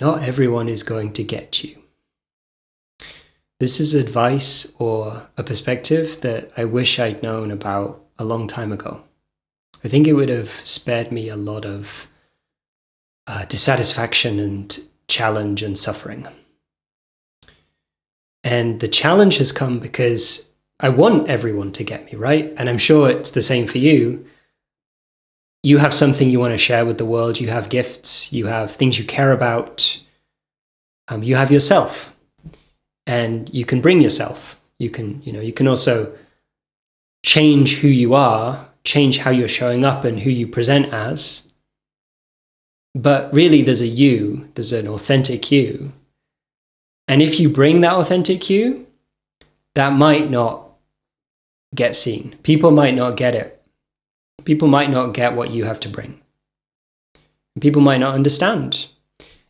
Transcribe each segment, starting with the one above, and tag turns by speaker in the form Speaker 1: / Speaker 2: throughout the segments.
Speaker 1: not everyone is going to get you. This is advice or a perspective that I wish I'd known about a long time ago. I think it would have spared me a lot of dissatisfaction and challenge and suffering. And the challenge has come because I want everyone to get me, right? And I'm sure it's the same for you. You have something you want to share with the world. You have gifts. You have things you care about. You have yourself, and you can bring yourself. You can also change who you are, change how you're showing up and who you present as. But really, there's an authentic you. And if you bring that authentic you, that might not get seen. People might not get it. People might not get what you have to bring. People might not understand.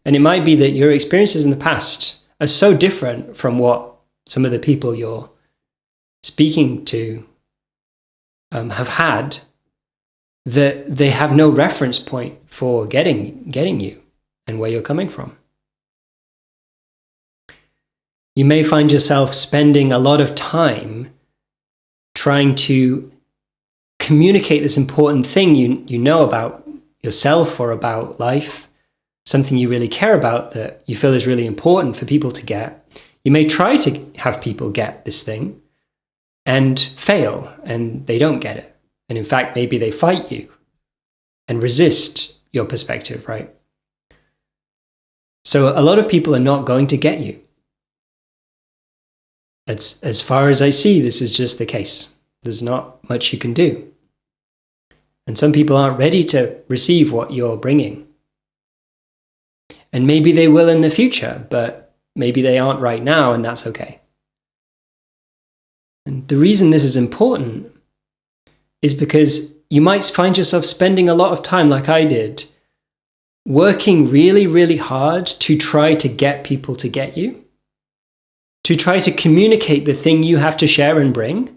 Speaker 1: And it might be that your experiences in the past are so different from what some of the people you're speaking to have had, that they have no reference point for getting you and where you're coming from. You may find yourself spending a lot of time trying to communicate this important thing you know about yourself or about life, something you really care about that you feel is really important for people to get. You may try to have people get this thing and fail, and they don't get it. And in fact, maybe they fight you and resist your perspective, right? So a lot of people are not going to get you. As far as I see, this is just the case. There's not much you can do. And some people aren't ready to receive what you're bringing. And maybe they will in the future, but maybe they aren't right now, and that's okay. And the reason this is important is because you might find yourself spending a lot of time, like I did, working really, really hard to try to get people to get you, to try to communicate the thing you have to share and bring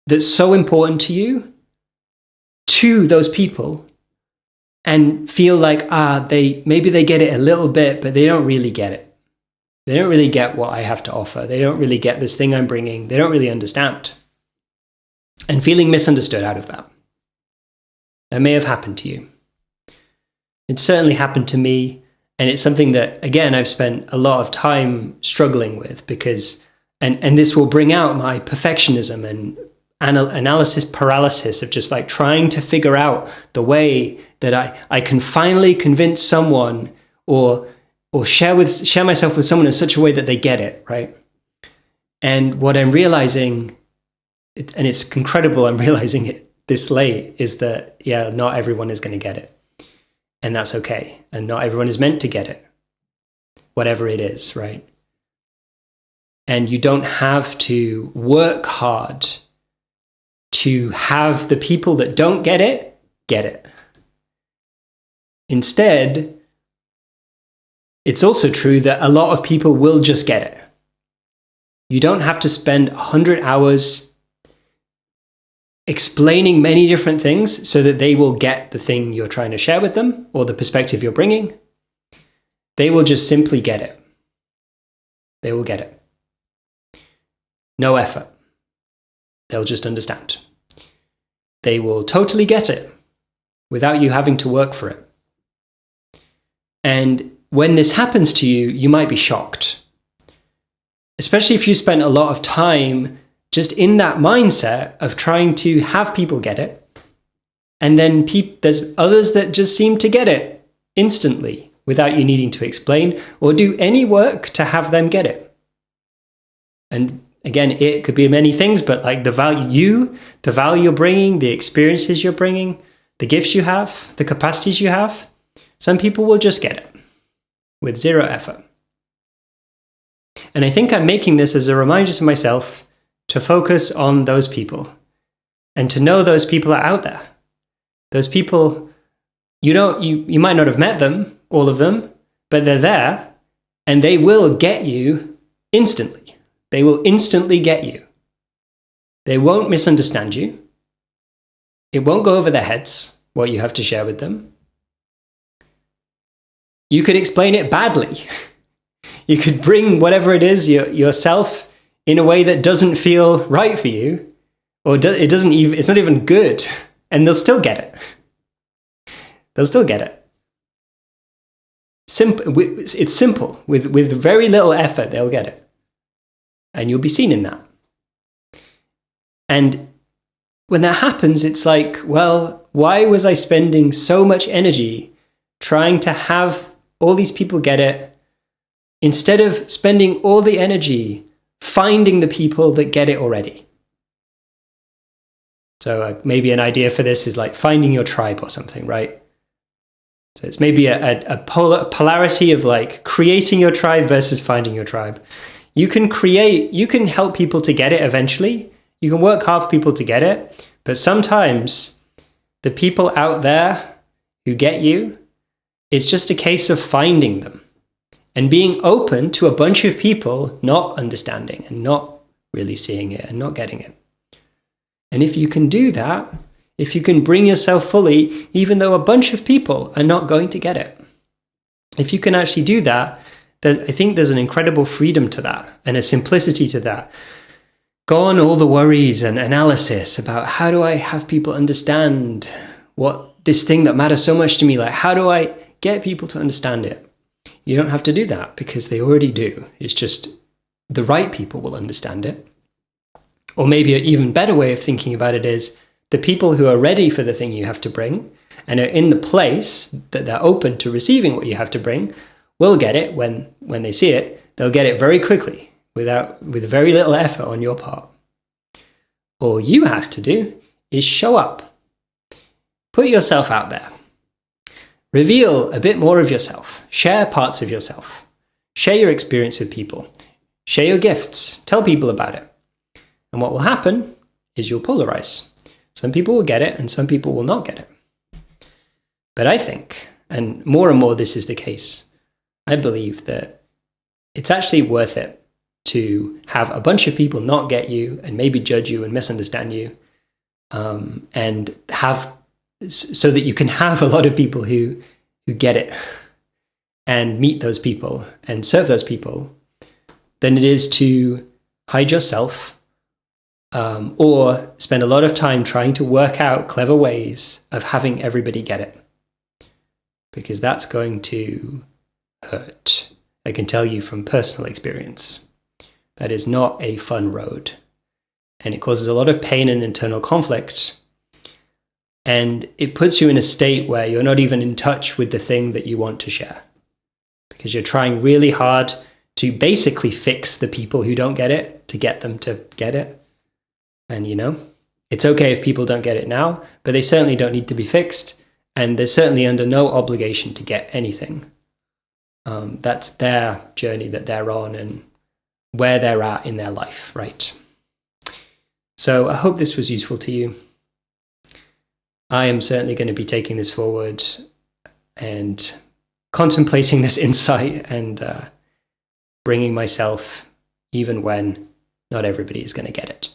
Speaker 1: that's so important to you to those people, and feel like, maybe they get it a little bit, but they don't really get it. They don't really get what I have to offer. They don't really get this thing I'm bringing. They don't really understand. And feeling misunderstood out of that. That may have happened to you. It certainly happened to me. And it's something that, again, I've spent a lot of time struggling with because, and this will bring out my perfectionism and analysis paralysis of just like trying to figure out the way that I can finally convince someone or share myself with someone in such a way that they get it, right? And what I'm realizing, and it's incredible I'm realizing it this late, is that, not everyone is going to get it. And that's okay. And not everyone is meant to get it, whatever it is, right? And you don't have to work hard to have the people that don't get it. Instead, it's also true that a lot of people will just get it. You don't have to spend 100 hours explaining many different things so that they will get the thing you're trying to share with them or the perspective you're bringing. They will just simply get it. They will get it. No effort. They'll just understand. They will totally get it without you having to work for it. And when this happens to you, you might be shocked. Especially if you spent a lot of time just in that mindset of trying to have people get it. And then there's others that just seem to get it instantly without you needing to explain or do any work to have them get it. And again, it could be many things, but like the value you're bringing, the experiences you're bringing, the gifts you have, the capacities you have, some people will just get it with zero effort. And I think I'm making this as a reminder to myself to focus on those people and to know those people are out there. Those people, you might not have met them, all of them, but they're there and they will get you instantly. They will instantly get you. They won't misunderstand you. It won't go over their heads, what you have to share with them. You could explain it badly. You could bring whatever it is yourself in a way that doesn't feel right for you, or it's not even good, and they'll still get it. They'll still get it. It's simple. With very little effort, they'll get it. And you'll be seen in that. And when that happens, it's like, well, why was I spending so much energy trying to have all these people get it, instead of spending all the energy finding the people that get it already? So maybe an idea for this is like finding your tribe or something, right? So it's maybe a polarity of like creating your tribe versus finding your tribe. You can help people to get it eventually. You can work hard for people to get it. But sometimes the people out there who get you, it's just a case of finding them and being open to a bunch of people not understanding and not really seeing it and not getting it. And if you can do that, if you can bring yourself fully, even though a bunch of people are not going to get it, if you can actually do that, I think there's an incredible freedom to that and a simplicity to that. Gone all the worries and analysis about how do I have people understand what this thing that matters so much to me, like how do I get people to understand it? You don't have to do that because they already do. It's just the right people will understand it. Or maybe an even better way of thinking about it is the people who are ready for the thing you have to bring and are in the place that they're open to receiving what you have to bring will get it when they see it. They'll get it very quickly with very little effort on your part. All you have to do is show up. Put yourself out there. Reveal a bit more of yourself. Share parts of yourself. Share your experience with people. Share your gifts. Tell people about it. And what will happen is you'll polarize. Some people will get it and some people will not get it. But I think, and more this is the case, I believe that it's actually worth it to have a bunch of people not get you and maybe judge you and misunderstand you, and have so that you can have a lot of people who get it and meet those people and serve those people, than it is to hide yourself, or spend a lot of time trying to work out clever ways of having everybody get it. Because that's going to hurt. I can tell you from personal experience. That is not a fun road. And it causes a lot of pain and internal conflict. And it puts you in a state where you're not even in touch with the thing that you want to share. Because you're trying really hard to basically fix the people who don't get it, to get them to get it. And it's okay if people don't get it now, but they certainly don't need to be fixed. And they're certainly under no obligation to get anything. That's their journey that they're on and where they're at in their life, right? So I hope this was useful to you. I am certainly going to be taking this forward and contemplating this insight and bringing myself even when not everybody is going to get it.